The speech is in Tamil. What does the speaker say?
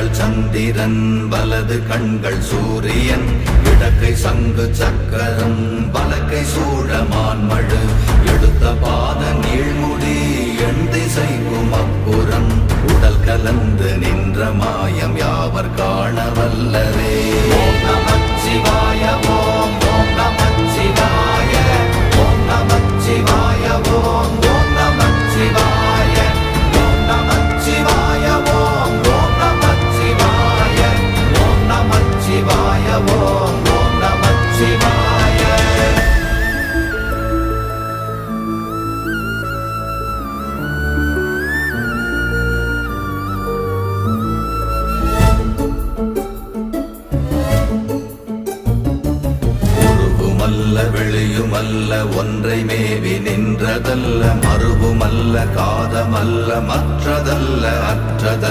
இடங்கள் சந்திரன் வலது கண்கள் சூரியன் இடக்கை சங்கு சக்கரம் வலக்கை சூழமான்மழு எடுத்த பாத நீழ்முடி எண் திசைக்கும் அப்புறம் உடல் கலந்து நின்ற மாயம் யாவர் காண வல்லரே. ஓம் நமச்சிவாய ஓம் ஓம் நமச்சிவாய ஓம் நமச்சிவாய ஓம் ஓம் நமச்சிவாய ஓம் நமச்சிவாய ஓம் ஓம் நமச்சிவாய ஓம் நமச்சிவாய ஓம் ஓம் நமச்சிவாய. வெளியுமல்ல ஒன்றை மேவி நின்றதல்ல மறுவுமல்ல காதமல்ல மற்றதல்ல அற்றதல்ல